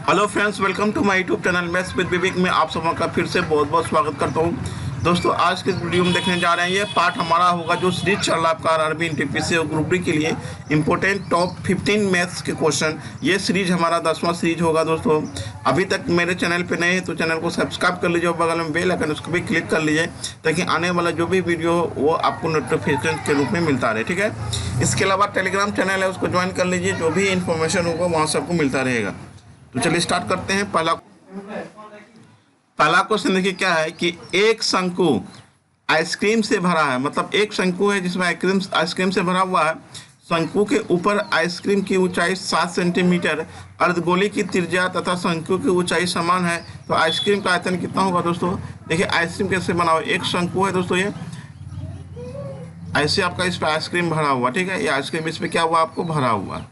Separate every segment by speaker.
Speaker 1: Hello friends, welcome to my YouTube channel maths with Vivek में आप सबों का फिर से बहुत बहुत स्वागत करता हूं। दोस्तों, आज के वीडियो में देखने जा रहे हैं, ये पार्ट हमारा होगा जो सीरीज चल रहा है आपका आरआरबी एनटीपीसी और ग्रुप डी के लिए इंपॉर्टेंट टॉप 15 मैथ्स के क्वेश्चन। ये सीरीज हमारा 10वां सीरीज होगा। दोस्तों, अभी तक मेरे चैनल पे नए हैं तो चैनल को सब्सक्राइब कर लीजिए और बगल में बेल आइकन उसको भी क्लिक कर लीजिए ताकि आने वाला जो भी वीडियो हो वो आपको नोटिफिकेशन के रूप में मिलता रहे। ठीक है, इसके अलावा टेलीग्राम चैनल है, उसको ज्वाइन कर लीजिए, जो भी इन्फॉर्मेशन होगा वहाँ से आपको मिलता रहेगा। तो चलिए स्टार्ट करते हैं। पहला क्वेश्चन देखिए क्या है कि एक शंकु आइसक्रीम से भरा है। मतलब एक शंकु है जिसमें आइसक्रीम से भरा हुआ है। शंकु के ऊपर आइसक्रीम की ऊंचाई 7 सेंटीमीटर, अर्धगोले की त्रिज्या तथा शंकु की ऊंचाई समान है, तो आइसक्रीम का आयतन कितना होगा। दोस्तों देखिए आइसक्रीम कैसे बना हुआ है। एक शंकु है दोस्तों, ये ऐसे आपका इस पर आइसक्रीम भरा हुआ। ठीक है, ये आइसक्रीम इस पर क्या हुआ, आपको भरा हुआ।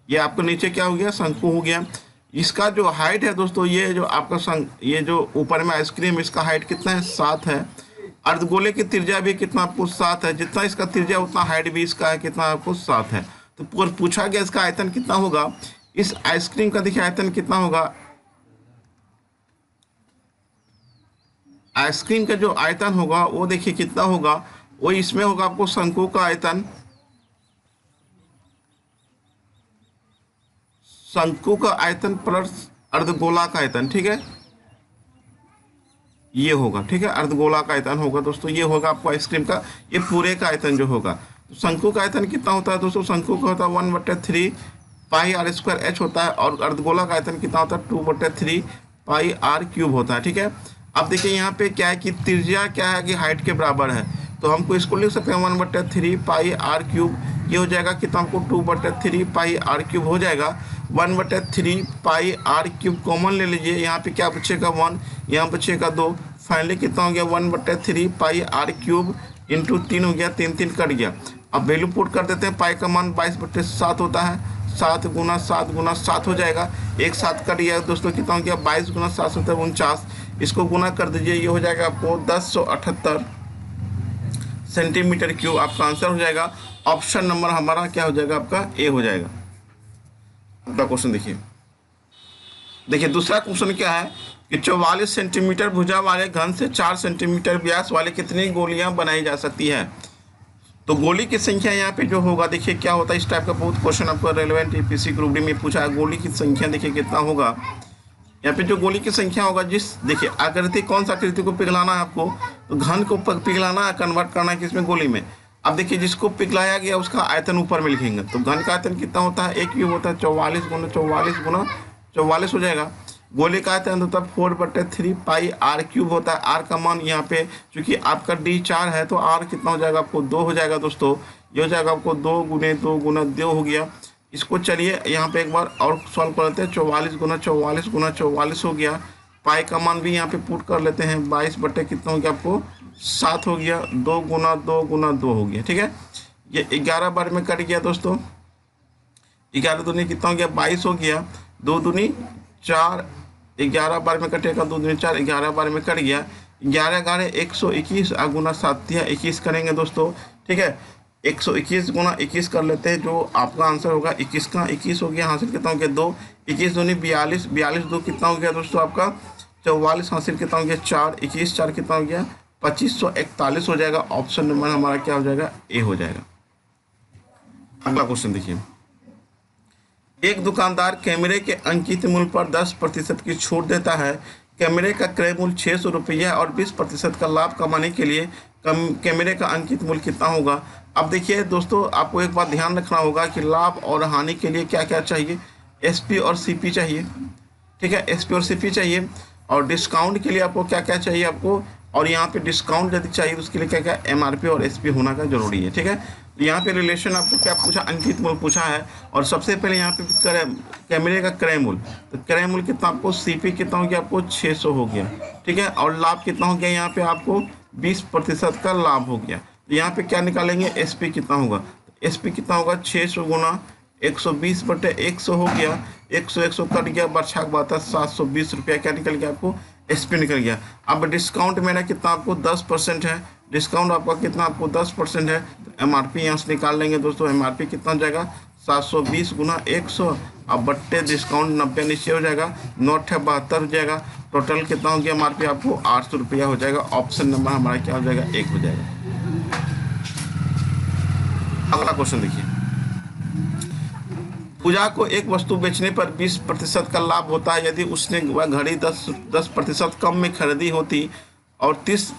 Speaker 1: ये आपको नीचे क्या हो गया, शंकु हो गया। इसका जो हाइट है दोस्तों, ये जो आपका ये जो ऊपर में आइसक्रीम, इसका हाइट कितना है, 7 है। अर्धगोले की त्रिज्या भी कितना, आपको 7 है। जितना इसका त्रिज्या उतना हाइट भी इसका है, कितना, आपको 7 है। तो पूछा गया इसका आयतन कितना होगा। इस आइसक्रीम का देखिए आयतन कितना होगा। आइसक्रीम का जो आयतन होगा वो देखिए कितना होगा, वो इसमें होगा आपको शंकु का आयतन, शंकु का आयतन प्लस अर्धगोला का आयतन। ठीक है, ये होगा। ठीक है, अर्धगोला का आयतन होगा दोस्तों, ये होगा आपको आइसक्रीम का, ये पूरे का आयतन जो होगा। तो शंकु का आयतन कितना होता है दोस्तों, शंकु का होता है 1/3 पाई आर स्क्वायर एच होता है, और अर्धगोला का आयतन कितना होता है 2/3 पाई आर क्यूब होता है। ठीक है, अब देखिए यहाँ पे क्या है कि त्रिज्या क्या है कि हाइट के बराबर है, तो हमको इसको लिख सकते हैं 1/3 पाई आर क्यूब। ये हो जाएगा कितना, हमको 2/3 पाई आर क्यूब हो जाएगा। 1/3 पाई आर क्यूब कॉमन ले लीजिए, यहाँ पे क्या बचेगा 1, यहाँ बचेगा 2। फाइनली कितना हो गया 1/3 पाई आर क्यूब इंटू 3 हो गया, 3 कट गया। अब वैल्यू पुट कर देते हैं। पाई का मान 22/7 होता है, 7 गुना 7 गुना 7 हो जाएगा। एक 7 कट गया दोस्तों, कितना हो गया 22 गुना 7 होता है 49। इसको गुना कर दीजिए, ये हो जाएगा आपको 1078 सेंटीमीटर क्यूब। आपका आंसर हो जाएगा ऑप्शन नंबर हमारा क्या हो जाएगा, आपका ए हो जाएगा। अगला क्वेश्चन देखिए दूसरा क्वेश्चन क्या है कि 44 सेंटीमीटर भुजा वाले घन से 4 सेंटीमीटर व्यास वाले कितनी गोलियां बनाई जा सकती है। तो गोली की संख्या यहाँ पे जो होगा, देखिए क्या होता है, इस टाइप का बहुत क्वेश्चन आपको रेलेवेंट यूपीएससी ग्रुप डी में पूछा है। गोली की संख्या देखिए कितना होगा। यहाँ पे जो गोली की संख्या होगा, जिस देखिए आकृति, कौन सा आकृति को पिघलाना है आपको, तो घन को पिघलाना है, कन्वर्ट करना है किसमें, गोली में। अब देखिए जिसको पिघलाया गया उसका आयतन ऊपर में लिखेंगे, तो घन का आयतन कितना होता है, एक क्यूब होता है 44 गुना 44 गुना 44 हो जाएगा। गोले का आयतन होता है 4/3 पाई आर क्यूब होता है। आर का मान यहाँ पे चूंकि आपका डी 4 है तो आर कितना हो जाएगा, आपको 2 हो जाएगा दोस्तों। ये हो जाएगा आपको 2 गुने 2 गुना 2 हो गया। इसको चलिए यहाँ पे एक बार और सॉल्व कर लेते हैं। 44 गुना 44 गुना 44 हो गया। पाई का मान भी यहाँ पे पुट कर लेते हैं, 22 कितना हो गया, आपको 7 हो गया। 2 गुना 2 गुना 2 हो गया। ठीक है, ये 11 बार में कट गया दोस्तों। 11 दूनी कितना हो गया, 22 हो गया। 2 दूनी 4, 11 बार में कटेगा, 2 दूनी 4, 11 बार में कट गया। 11 11 121 गुना 7 दिया 21 करेंगे दोस्तों। ठीक है, 121 गुना 21 कर लेते हैं, जो आपका आंसर होगा 21 का 21 हो गया। हासिल कितना हो गया 2, 21 दूनी 42, 42 2 कितना हो गया दोस्तों, आपका 44। हासिल कितना हो गया 4, 21 4 कितना हो गया 2541 हो जाएगा। ऑप्शन नंबर हमारा क्या हो जाएगा, ए हो जाएगा। अगला क्वेश्चन देखिए, एक दुकानदार कैमरे के अंकित मूल्य पर 10% की छूट देता है। कैमरे का क्रय मूल्य 600 रुपया और 20% का लाभ कमाने के लिए कैमरे का अंकित मूल्य कितना होगा। अब देखिए दोस्तों, आपको एक बात ध्यान रखना होगा कि लाभ और हानि के लिए क्या क्या चाहिए, एसपी और सीपी चाहिए। ठीक है, एसपी और सीपी चाहिए। और डिस्काउंट के लिए आपको क्या क्या चाहिए आपको, और यहाँ पे डिस्काउंट यदि चाहिए तो उसके लिए क्या क्या एमआरपी और एसपी होना का जरूरी है। ठीक है, तो यहाँ पे रिलेशन आपको क्या पूछा, अंकित मूल्य पूछा है। और सबसे पहले यहाँ पे कैमरे का क्रय मूल्य, तो क्रय मूल्य कितना, आपको सीपी कितना हो गया, आपको 600 हो गया। ठीक है, और लाभ कितना हो गया, यहाँ पे आपको 20% का लाभ हो गया। तो यहाँ पे क्या निकालेंगे, एसपी कितना होगा, एसपी कितना होगा 600 गुना 120/100 हो गया। 100 कट गया, बर्छा बात है 720 रुपया क्या निकल गया, आपको एसपी निकल गया। अब डिस्काउंट मेरा कितना, आपको 10% है। डिस्काउंट आपका कितना, आपको 10% है। तो एमआरपी यहाँ से निकाल लेंगे दोस्तों। एमआरपी कितना हो जाएगा 720 गुना 100 अब बट्टे डिस्काउंट 90 नीचे हो जाएगा, 9/72 हो जाएगा। टोटल कितना हो गया हमारे पे आपको 800 रुपया हो जाएगा। ऑप्शन नंबर हमारा क्या हो जाएगा, 1 हो जाएगा। अगला क्वेश्चन देखिए, पूजा को एक वस्तु बेचने पर 20% का लाभ होता है। यदि उसने वह घड़ी 10% कम में खरीदी होती और 30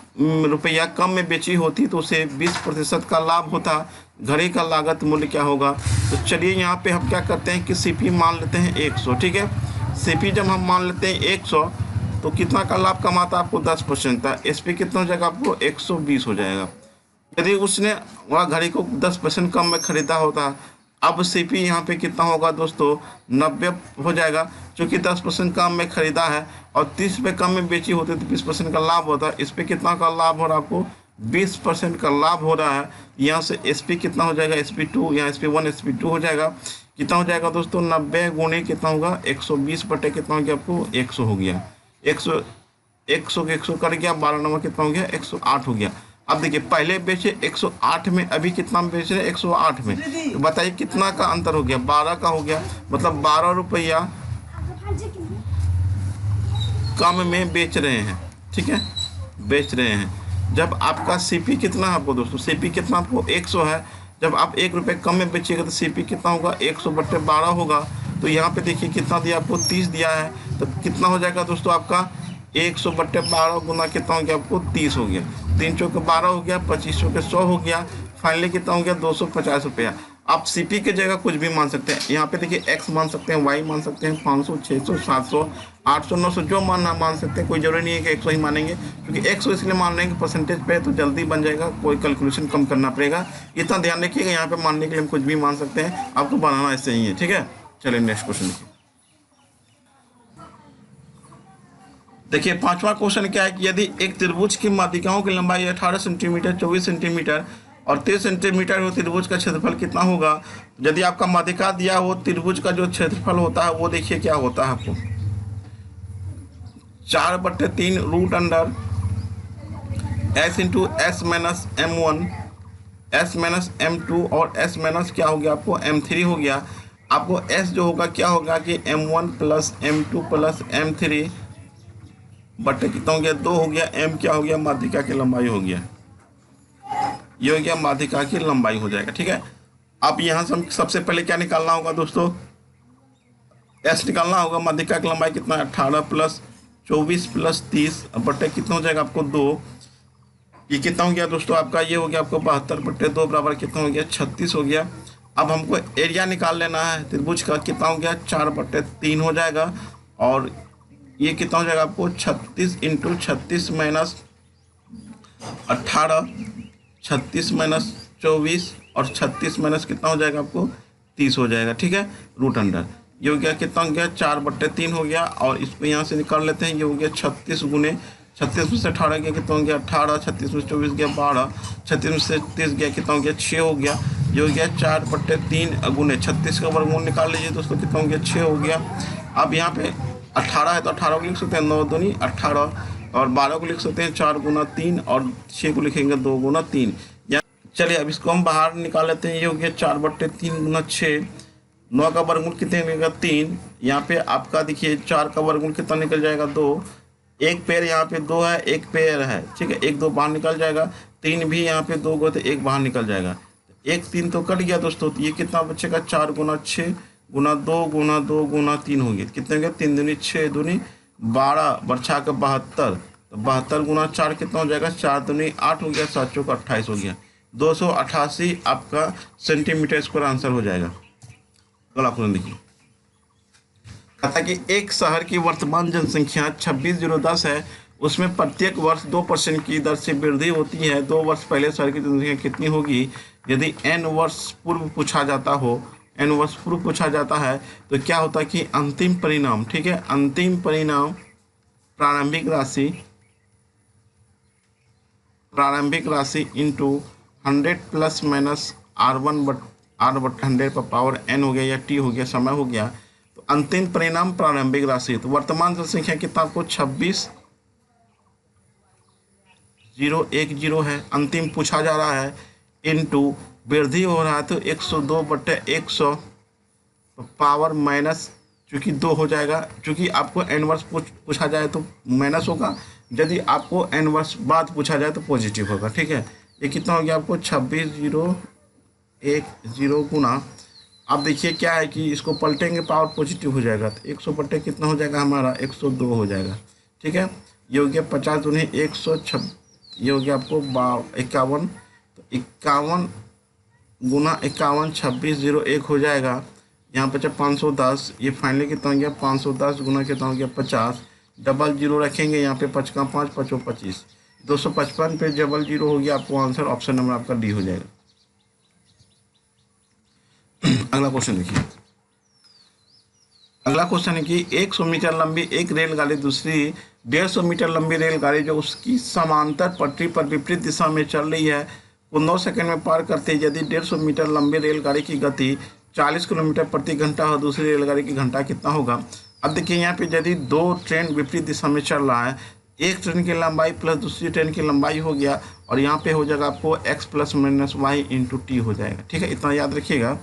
Speaker 1: रुपया कम में बेची होती तो उसे 20% का लाभ होता। घड़ी का लागत मूल्य क्या होगा? तो चलिए यहाँ पे हम क्या करते हैं कि सीपी मान लेते हैं 100, ठीक है। सीपी जब हम मान लेते हैं 100 तो कितना का लाभ कमाता आपको 10% था। एसपी कितना हो जाएगा आपको 120 हो जाएगा। यदि उसने वह घड़ी को 10% कम में खरीदा होता, अब सीपी यहाँ पे कितना होगा दोस्तों 90 हो जाएगा, क्योंकि 10% कम में खरीदा है और 30 पे कम में बेची होती तो 20% का लाभ होता है। इस पे कितना का लाभ हो रहा है आपको 20% का लाभ हो रहा है। यहाँ से एसपी कितना हो जाएगा SP2, यहाँ SP1 SP2 हो जाएगा। कितना हो जाएगा दोस्तों 90 गुणे कितना होगा 120 बटे कितना हो गया आपको 100 हो गया। 100 के 100 कर गया, 12 नंबर कितना हो गया 108 हो गया। अब देखिए पहले बेचे 108 में, अभी कितना में बेच रहे हैं 108 में, तो बताइए कितना का अंतर हो गया 12 का हो गया, मतलब 12 रुपया कम में बेच रहे हैं, ठीक है, बेच रहे हैं। जब आपका सीपी कितना है आपको दोस्तों, सीपी कितना आपको 100 है, जब आप 1 रुपये कम में बेचिएगा तो सीपी कितना होगा 100 बटे 12 होगा। तो यहाँ पे देखिए कितना दिया आपको 30 दिया है, तो कितना हो जाएगा दोस्तों आपका 100 बटे 12 गुना कितना हो गया आपको 30 हो गया। 3 चौके 12 हो गया, 25 चौके 100 हो गया, फाइनली कितना हो गया 250 रुपया। आप सीपी की जगह कुछ भी मान सकते हैं। यहाँ पे देखिए एक्स मान सकते हैं, वाई मान सकते हैं, 500, 600, 700, 800, 900 जो मानना मान सकते हैं। कोई जरूरी नहीं है कि 100 ही मानेंगे, क्योंकि 100 इसलिए मान रहे हैं कि परसेंटेज पे तो जल्दी बन जाएगा, कोई कैलकुलेशन कम करना पड़ेगा। इतना ध्यान रखिएगा, यहाँ पे मानने के लिए हम कुछ भी मान सकते हैं, आपको बनाना ऐसे ही है, ठीक है। चलिए नेक्स्ट क्वेश्चन देखिए। देखिए 5वां क्वेश्चन क्या है कि यदि एक त्रिभुज की माध्यिकाओं की लंबाई 18 सेंटीमीटर, 24 सेंटीमीटर और 30 सेंटीमीटर हो, त्रिभुज का क्षेत्रफल कितना होगा? यदि आपका माध्यिका दिया हो, त्रिभुज का जो क्षेत्रफल होता है वो देखिए क्या होता है आपको 4/3 root under s into S minus M1 S minus M2 और S माइनस क्या हो गया आपको M3 हो गया। आपको S जो होगा क्या होगा कि M1 plus M2 plus M3 बटे कितना हो गया 2 हो गया। M क्या हो गया माध्यिका की लंबाई हो गया, ये हो गया माध्यिका की लंबाई हो जाएगा, ठीक है। अब यहाँ से सबसे पहले क्या निकालना होगा दोस्तों, S निकालना होगा। माध्यिका की लंबाई कितना है 18 प्लस 24 प्लस 30 बटे कितना हो जाएगा आपको 2। ये कितना हो गया दोस्तों आपका, ये हो गया आपको 72 बटे 2 बराबर कितना हो गया 36 हो गया। अब हमको एरिया निकाल लेना है त्रिभुज का, कितना हो गया 4/3 हो जाएगा। और ये कितना हो जाएगा आपको 36 इंटू 36 माइनस 18, 36 माइनस 24 और 36 माइनस कितना हो जाएगा आपको 30 हो जाएगा, ठीक है। रूट अंडर ये हो गया कितना हो गया 4/3 हो गया। और इसको यहाँ से निकाल लेते हैं, ये हो गया 36 गुने 36 में से 18 गया कितना हो गया 18, 36 में से 24 गया 12, 36 में से 30 गया कितना हो गया 6 हो गया। ये हो गया 4/3 गुने 36 का वर्गमूल निकाल लीजिए दोस्तों, कितना हो गया 6 हो गया। अब यहाँ पे 18 है तो 18 को लिख सकते हैं 9 दूनी 18 और 12 को लिख सकते हैं 4 गुना 3 और 6 को लिखेंगे 2 गुना 3। चलिए अब इसको हम बाहर निकाल लेते हैं, ये हो गया 4/3 गुना 6, 9 का वर्गमूल कितने निकलेगा 3। यहाँ पे आपका देखिए 4 का वर्गमूल कितना निकल जाएगा 2, एक पेड़ यहाँ पे 2 है, एक पेड़ है, ठीक है, 1 2 बाहर निकल जाएगा। 3 भी यहाँ पे 2 को तो 1 बाहर निकल जाएगा, 1 3 तो कट गया दोस्तों। तो ये कितना बचेगा 4 गुना 6 गुना 2 गुना 2 गुना 3 हो गया, कितने हो गया 3 दूनी 6 दूनी 12 बरछा का 72, तो 72 गुना 4 कितना हो जाएगा 4 दूनी 8 हो गया, 7 चौका 28 हो गया, 288 आपका सेंटीमीटर स्क्वायर आंसर हो जाएगा। अगला क्वेश्चन देखिए, कहता है कि एक शहर की वर्तमान जनसंख्या 26,010 है, उसमें प्रत्येक वर्ष 2% की दर से वृद्धि होती है। 2 वर्ष पहले शहर की जनसंख्या कितनी होगी? यदि n वर्ष पूर्व पूछा जाता हो, n वर्ष पूर्व पूछा जाता है तो क्या होता है कि अंतिम परिणाम, ठीक है, अंतिम परिणाम प्रारंभिक राशि इंटू 100 प्लस माइनस R/100 पर पावर n हो गया या t हो गया, समय हो गया। तो अंतिम परिणाम प्रारंभिक राशि, तो वर्तमान जनसंख्या कितना आपको 26,010 है, अंतिम पूछा जा रहा है, इंटू वृद्धि हो रहा है तो 102/100 तो पावर माइनस, चूँकि 2 हो जाएगा, चूँकि आपको इनवर्स पूछा जाए तो माइनस होगा, यदि आपको इनवर्स बाद पूछा जाए तो पॉजिटिव होगा। ठीक है, ये कितना हो गया आपको 26,010 गुना, अब देखिए क्या है कि इसको पलटेंगे पावर पॉजिटिव हो जाएगा, तो 100 बटे कितना हो जाएगा हमारा 102 हो जाएगा। ठीक है, ये हो गया 50 दूनी 106, ये हो गया आपको 51, तो 51 गुना 51 26,001 हो जाएगा। यहाँ पे 510, ये फाइनली कितना हो गया 510 गुना कितना हो गया 50, डबल जीरो रखेंगे यहाँ पे 5 का 5 5 25, 255 पे डबल जीरो हो गया, आपको आंसर ऑप्शन नंबर आपका डी हो जाएगा। अगला क्वेश्चन देखिए, अगला क्वेश्चन है कि 100 मीटर लंबी एक रेलगाड़ी दूसरी 150 मीटर लंबी रेलगाड़ी जो उसकी समांतर पटरी पर विपरीत दिशा में चल रही है को 9 सेकंड में पार करते हैं। यदि 150 मीटर लंबी रेलगाड़ी की गति 40 किलोमीटर प्रति घंटा हो, दूसरी रेलगाड़ी की घंटा कितना होगा। अब देखिए यहाँ पे यदि 2 ट्रेन विपरीत दिशा में चल रहा है, एक ट्रेन की लंबाई प्लस दूसरी ट्रेन की लंबाई हो गया, और यहाँ पे हो जाएगा आपको x plus minus y into t हो जाएगा। ठीक है, इतना याद रखिएगा।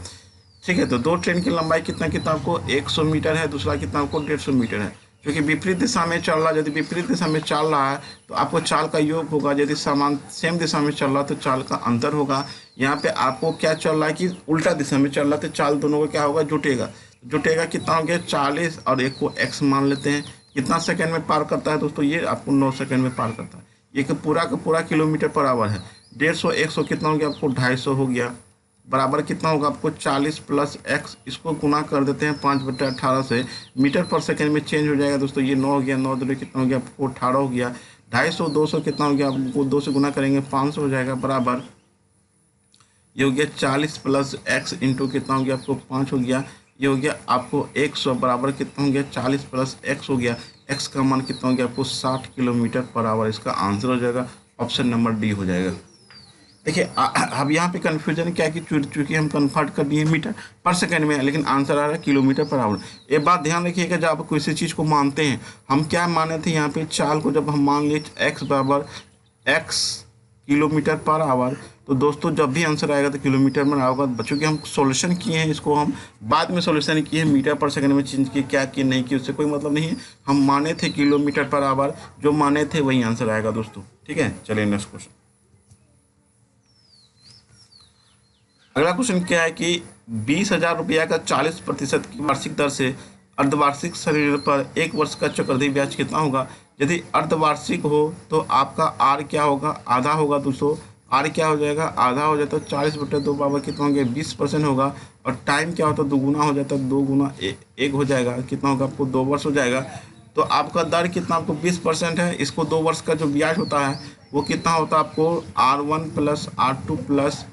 Speaker 1: ठीक है, तो 2 ट्रेन की लंबाई कितना कितना आपको 100 मीटर है, दूसरा कितना आपको 150 मीटर है। क्योंकि विपरीत दिशा में चल रहा है, यदि विपरीत दिशा में चल रहा है तो आपको चाल का योग होगा, यदि समान सेम दिशा में चल रहा है तो चाल का अंतर होगा। यहाँ पे आपको क्या चल रहा है कि उल्टा दिशा में चल रहा है, तो चाल दोनों को क्या होगा जुटेगा। जुटेगा कितना हो गया 40, और एक को x मान लेते हैं। कितना सेकंड में पार करता है दोस्तों, ये आपको 9 सेकंड में पार करता है। ये पूरा का पूरा किलोमीटर पर आवर है। 150 100 कितना हो गया आपको 250 हो गया, बराबर कितना होगा आपको 40 प्लस x, इसको गुना कर देते हैं 5/18 से, मीटर पर सेकंड में चेंज हो जाएगा दोस्तों। ये 9 हो गया, 9 दूनी कितना हो गया आपको 18 हो गया, 250 200 कितना हो गया आपको 2 से गुना करेंगे 500 हो जाएगा, बराबर ये हो गया 40 प्लस x इंटू कितना हो गया आपको 5 हो गया, ये हो गया आपको 100, बराबर कितना हो गया 40 प्लस x हो गया, x का मान कितना हो गया आपको 60 किलोमीटर पर आवर। इसका आंसर हो जाएगा ऑप्शन नंबर डी हो जाएगा। देखिए अब यहाँ पे कन्फ्यूजन क्या है कि चूंकि हम कन्वर्ट कर दिए मीटर पर सेकंड में, लेकिन आंसर आ रहा है किलोमीटर पर आवर। एक बात ध्यान रखिएगा, जब आप किसी चीज़ को मानते हैं, हम क्या माने थे यहाँ पे चाल को, जब हम मान लिए x बराबर x किलोमीटर पर आवर, तो दोस्तों जब भी आंसर आएगा तो किलोमीटर में आएगा। बच्चों कि हम सॉल्यूशन किए हैं, इसको हम बाद में सॉल्यूशन किए हैं, मीटर पर सेकंड में चेंज किए, क्या किए नहीं किए उससे कोई मतलब नहीं है। हम माने थे किलोमीटर पर आवर, जो माने थे वही आंसर आएगा दोस्तों। ठीक है, चलिए नेक्स्ट क्वेश्चन। अगला क्वेश्चन क्या है कि 20,000 रुपया का 40% की वार्षिक दर से अर्धवार्षिक ऋण पर 1 वर्ष का चक्रवृद्धि ब्याज कितना होगा। यदि अर्धवार्षिक हो तो आपका आर क्या होगा, आधा होगा दोस्तों। आर क्या हो जाएगा, आधा हो जाता है 40/2 बराबर कितना हो गया 20% होगा, और टाइम क्या होता है 2 गुना हो जाता है, 2 गुना 1 हो जाएगा, कितना होगा आपको 2 वर्ष हो जाएगा। तो आपका दर कितना आपको 20% है। इसको 2 वर्ष का जो ब्याज होता है वो कितना होता है आपको R1 plus R2 plus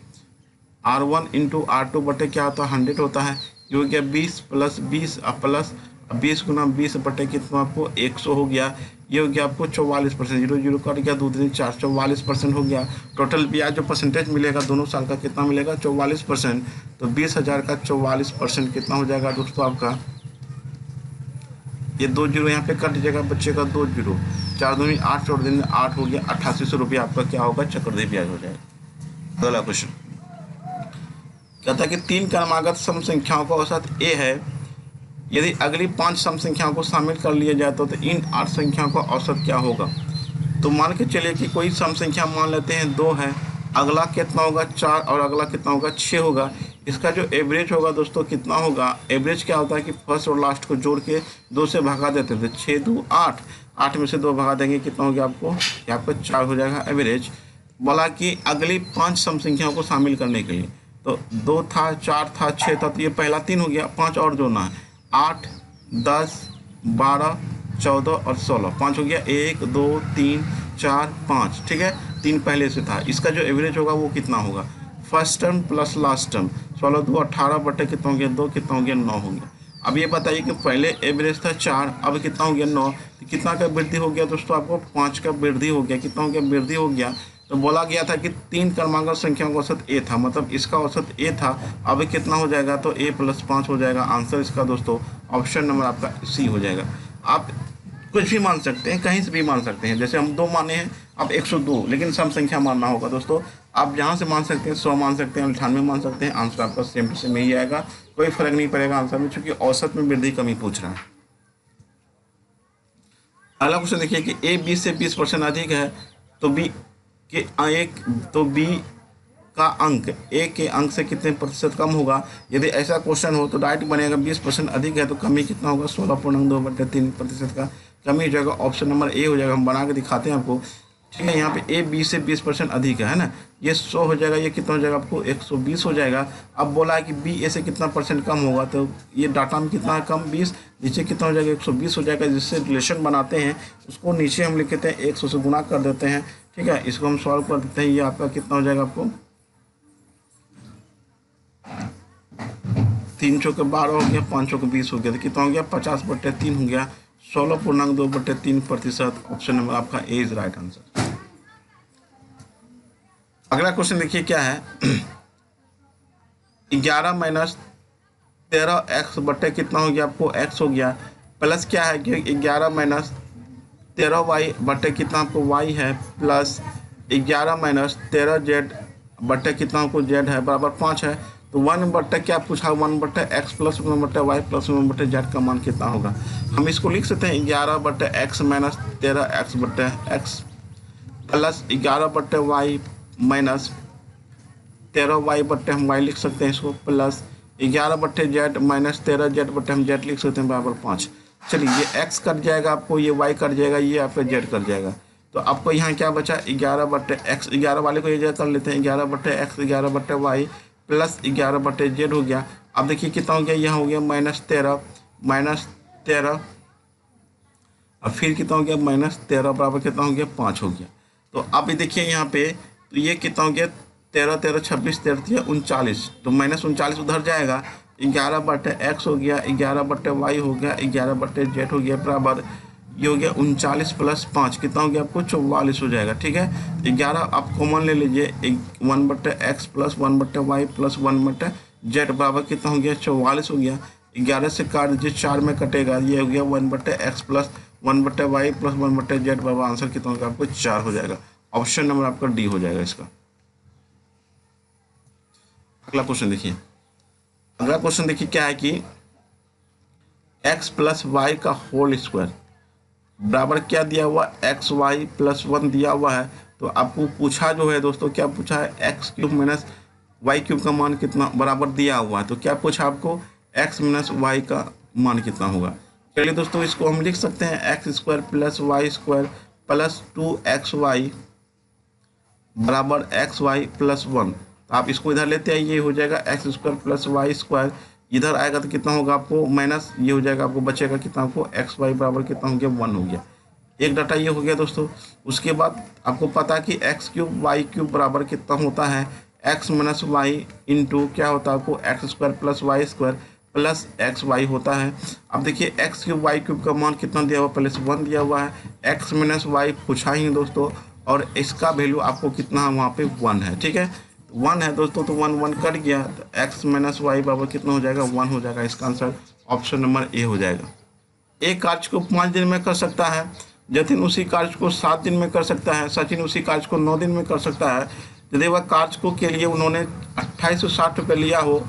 Speaker 1: R1 into R2 बटे क्या होता है 100 होता है। ये हो गया 20 प्लस 20 प्लस 20 गुना 20 बटे कितना आपको 100 हो गया। ये हो गया आपको 44%, 0 0 कट गया, 2 3 4, 44% हो गया। टोटल ब्याज जो परसेंटेज मिलेगा दोनों साल का कितना मिलेगा 44%। तो 20,000 का 44% कितना हो जाएगा दोस्तों आपका, ये 2 जीरो यहाँ पे कट जाएगा, बच्चे का 2 जीरो, 4 दूनी 8, 4 दिन 8 हो गया, 8800 रुपया आपका क्या होगा चक्रवृद्धि ब्याज हो जाएगा। अगला क्वेश्चन कहता है कि 3 क्रमागत सम संख्याओं का औसत a है। यदि अगली 5 सम संख्याओं को शामिल कर लिया जाए तो इन 8 संख्याओं का औसत क्या होगा। तो मान के चलिए कि कोई सम संख्या मान लेते हैं 2 है, अगला कितना होगा 4, और अगला कितना होगा 6 होगा। इसका जो एवरेज होगा दोस्तों कितना होगा, एवरेज क्या होता है कि फर्स्ट और लास्ट को जोड़ के 2 से भगा देते थे, 6 2 8, 8 में से 2 भगा देंगे कितना हो गया आपको, आपका 4 हो जाएगा एवरेज। बोला कि अगली 5 सम संख्याओं को शामिल करने के लिए, तो 2 था 4 था 6 था, तो ये पहला 3 हो गया, 5 और जोड़ना है, 8 10 12 14 और 16, 5 हो गया, 1 2 3 4 5। ठीक है, 3 पहले से था। इसका जो एवरेज होगा वो कितना होगा, first term plus last term, 16 2 18 बटे कितना हो गया 2, कितना हो गया 9 हो गया। अब ये बताइए कि पहले एवरेज था 4, अब कितना हो गया 9, तो कितना का वृद्धि हो गया दोस्तों आपको 5 का वृद्धि हो गया। कितना हो गया वृद्धि हो गया। तो बोला गया था कि 3 क्रमांक संख्याओं का औसत a था, मतलब इसका औसत a था, अब कितना हो जाएगा तो a प्लस 5 हो जाएगा। आंसर इसका दोस्तों ऑप्शन नंबर आपका सी हो जाएगा। आप कुछ भी मान सकते हैं, कहीं से भी मान सकते हैं, जैसे हम 2 माने हैं, अब 102, लेकिन सम संख्या मानना होगा दोस्तों। आप जहाँ से मान सकते हैं 100 मान सकते हैं, 98 मान सकते हैं, आंसर आपका सेम टू सेम यही आएगा, कोई फर्क नहीं पड़ेगा आंसर में, चूंकि औसत में वृद्धि कमी पूछ रहा है। अगला क्वेश्चन देखिए कि ए बी से 20% अधिक है तो बी के बी का अंक ए के अंक से कितने प्रतिशत कम होगा। यदि ऐसा क्वेश्चन हो तो डायरेक्ट बनेगा 20% अधिक है तो कमी कितना होगा, 16.2/3% का कमी हो जाएगा। ऑप्शन नंबर ए हो जाएगा। हम बना के दिखाते हैं आपको, ठीक है। यहाँ पे ए बी से 20% अधिक है ना, ये 100 हो जाएगा, ये कितना हो जाएगा आपको 120 हो जाएगा। अब बोला है कि बी ए से कितना परसेंट कम होगा, तो ये डाटा में कितना है कम 20, नीचे कितना हो जाएगा 120 हो जाएगा। जिससे रिलेशन बनाते हैं उसको नीचे हम लिख देते हैं 100 से गुना कर देते हैं, ठीक है। इसको हम सॉल्व कर देते हैं, ये आपका कितना हो जाएगा आपको 3 चौके 12 हो गया, 5 चौके 20 हो गया, तो कितना हो गया 50/3 हो गया, 16.2/3%। ऑप्शन नंबर आपका ए इज राइट आंसर। अगला क्वेश्चन देखिए क्या है 11 माइनस 13x बटे कितना हो गया आपको x हो गया, प्लस क्या है कि 11 माइनस 13y बटे कितना आपको y है, प्लस 11 माइनस 13z बटे कितना आपको z है बराबर 5 है। तो 1 बटे क्या पूछा 1 बटे x प्लस 1 बटे y प्लस 1 बटे z का मान कितना होगा। हम इसको लिख सकते हैं 11 बटे x माइनस 13x बटे x प्लस 11 बटे y माइनस 13y बटे हम y लिख सकते हैं इसको, प्लस 11 बटे z माइनस 13z बटे हम z लिख सकते हैं बराबर 5। चलिए ये x कट जाएगा आपको, ये y कट जाएगा, ये आपका z कट जाएगा। तो आपको यहाँ क्या बचा 11 बटे x, 11 वाले को ये जगह कर लेते हैं 11 बटे x 11 बटे y प्लस 11 बटे z हो गया। अब देखिए कितना हो गया, यहाँ हो गया -13 अब फिर कितना हो गया -13 बराबर कितना हो गया 5 हो गया। तो अब देखिए यहाँ पे तो ये कितना हो गया 13 13 26 13 39, तो -39 उधर जाएगा, 11 बटे x हो गया, 11 बटे y हो गया, 11 बटे z हो गया बराबर ये हो गया 39 प्लस 5 कितना हो गया आपको 44 हो जाएगा, ठीक है। 11 आप कॉमन ले लीजिए, 1 बटे x प्लस 1 बटे y प्लस 1 बटे z बराबर कितना हो गया 44 हो गया। 11 से काट दीजिए 4 में कटेगा, ये हो गया 1 बटे x प्लस 1 बटे वाई प्लस 1 बटे जेड बराबर आंसर कितना होगा आपको 4 हो जाएगा। ऑप्शन नंबर आपका डी हो जाएगा इसका। अगला क्वेश्चन देखिए, अगला क्वेश्चन देखिए क्या है कि x प्लस वाई का होल स्क्वायर बराबर क्या दिया हुआ एक्स वाई प्लस 1 दिया हुआ है। तो आपको पूछा जो है दोस्तों क्या पूछा है x cube minus y cube का मान कितना बराबर दिया हुआ है। तो क्या पूछा आपको एक्स माइनस वाई का मान कितना होगा। चलिए दोस्तों इसको हम लिख सकते हैं x square plus y square plus 2xy बराबर एक्स वाई प्लस 1। तो आप इसको इधर लेते हैं, ये हो जाएगा x square plus y square, इधर आएगा तो कितना होगा आपको माइनस, ये हो जाएगा आपको बचेगा कितना आपको एक्स वाई बराबर कितना हो गया 1 हो गया। एक डाटा ये हो गया दोस्तों। उसके बाद आपको पता कि एक्स क्यूब वाई क्यूब बराबर कितना होता है एक्स माइनस वाई इंटू क्या होता है आपको x square plus y square plus x y होता है। अब देखिए एक्स क्यूब वाई क्यूब का मान कितना दिया हुआ पहले से 1 दिया हुआ है, एक्स माइनस वाई पूछा ही दोस्तों, और इसका वैल्यू आपको कितना वहाँ पे 1 है, ठीक है 1 है दोस्तों। तो 1 1 कट गया, तो एक्स माइनस वाई बराबर कितना हो जाएगा 1 हो जाएगा। इसका आंसर ऑप्शन नंबर ए हो जाएगा। एक कार्य को 5 दिन में कर सकता है, जतिन उसी कार्य को 7 दिन में कर सकता है, सचिन उसी कार्य को 9 दिन में कर सकता है। यदि वह कार्य को के लिए उन्होंने 2860 रुपये लिया हो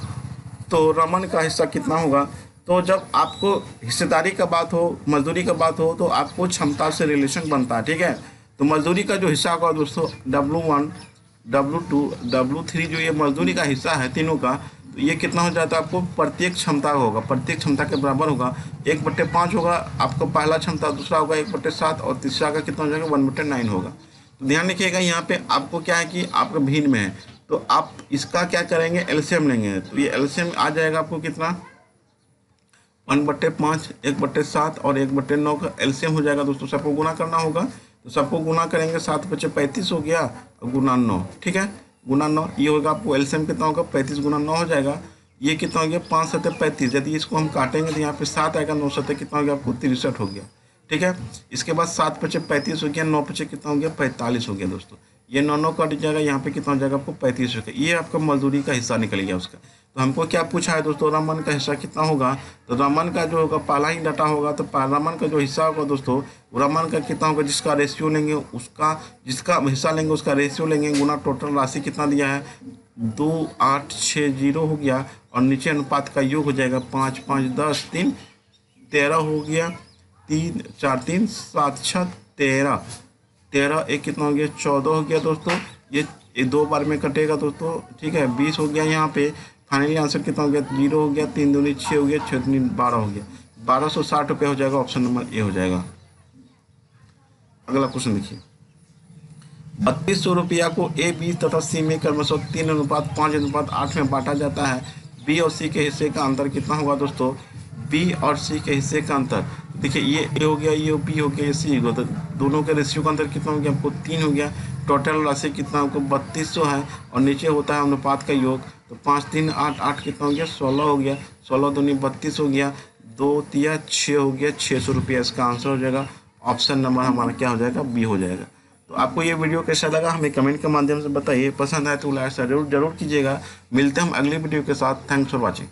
Speaker 1: तो रमन का हिस्सा कितना होगा। तो जब आपको हिस्सेदारी का बात हो, मजदूरी का बात हो, तो आपको क्षमता से रिलेशन बनता है, ठीक है। तो मजदूरी का जो हिस्सा होगा दोस्तों W1 W2 W3 जो ये मजदूरी का हिस्सा है तीनों का, तो ये कितना हो जाता है आपको प्रत्येक क्षमता होगा, प्रत्येक क्षमता के बराबर होगा। 1/5 होगा आपको पहला क्षमता, दूसरा होगा 1/7 और तीसरा का कितना हो जाएगा 1/9 होगा। तो ध्यान रखिएगा यहाँ पे आपको क्या है कि आपका भिन्न में है, तो आप इसका क्या करेंगे एलसीएम लेंगे। तो ये एलसीएम आ जाएगा आपको कितना 1/5 1/7 और 1/9 का एलसीएम हो जाएगा दोस्तों। सबको गुना करना होगा, तो सबको गुना करेंगे 7 × 5 = 35 हो गया और गुना 9, ठीक है गुना 9 ये होगा आपको एलसीएम कितना होगा 35 × 9 हो जाएगा। ये कितना हो गया 5 × 7 = 35, यदि इसको हम काटेंगे तो यहाँ पे 7 आएगा, 9 × 7 कितना हो गया आपको 63 हो गया, ठीक है। इसके बाद 7 × 5 = 35 हो गया, 9 × 5 कितना हो गया 45 हो गया दोस्तों। ये 9 कट जाएगा, यहाँ पे कितना हो जाएगा आपको 35 रुपये। ये आपका मजदूरी का हिस्सा निकल गया उसका। तो हमको क्या पूछा है दोस्तों, रमन का हिस्सा कितना होगा, तो रमन का जो होगा पहला ही डाटा होगा, तो रमन का जो हिस्सा होगा दोस्तों, रमन का कितना होगा, जिसका रेशियो लेंगे उसका, जिसका हिस्सा लेंगे उसका रेशियो लेंगे गुना टोटल राशि कितना दिया है 2860 हो गया, और नीचे अनुपात का योग हो जाएगा 5 5 10 3 13 हो गया, 3 4 3 7 6 13 13 एक कितना हो गया 14 हो गया दोस्तों। ये 2 बार में कटेगा दोस्तों, ठीक है। 20 हो गया, यहाँ पे फाइनली आंसर कितना हो गया 0 हो गया, 3 दूनी 6 हो गया, 6 दूनी 12 हो गया, 1260 रुपये हो जाएगा। ऑप्शन नंबर ए हो जाएगा। अगला क्वेश्चन देखिए, 3200 रुपया को ए बी तथा सी में क्रमशः 3:5:8 में बांटा जाता है। बी और सी के हिस्से का अंतर कितना होगा दोस्तों, बी और सी के हिस्से का अंतर, देखिए ये ए हो गया, ये बी हो गया, ये सी हो गया, तो दोनों के रेशियो का अंतर कितना हो गया आपको 3 हो गया। टोटल राशि कितना आपको 3200 है, और नीचे होता है अनुपात का योग, तो 5 3 8 8 कितना हो गया 16 हो गया, 16 दूनी 32 हो गया, 2 3 6 हो गया, 600 रुपया इसका आंसर हो जाएगा। ऑप्शन नंबर हमारा क्या हो जाएगा, बी हो जाएगा। तो आपको ये वीडियो कैसा लगा हमें कमेंट के माध्यम से बताइए, पसंद आए तो लाइक जरूर कीजिएगा। मिलते हैं हम अगली वीडियो के साथ। Thanks for watching.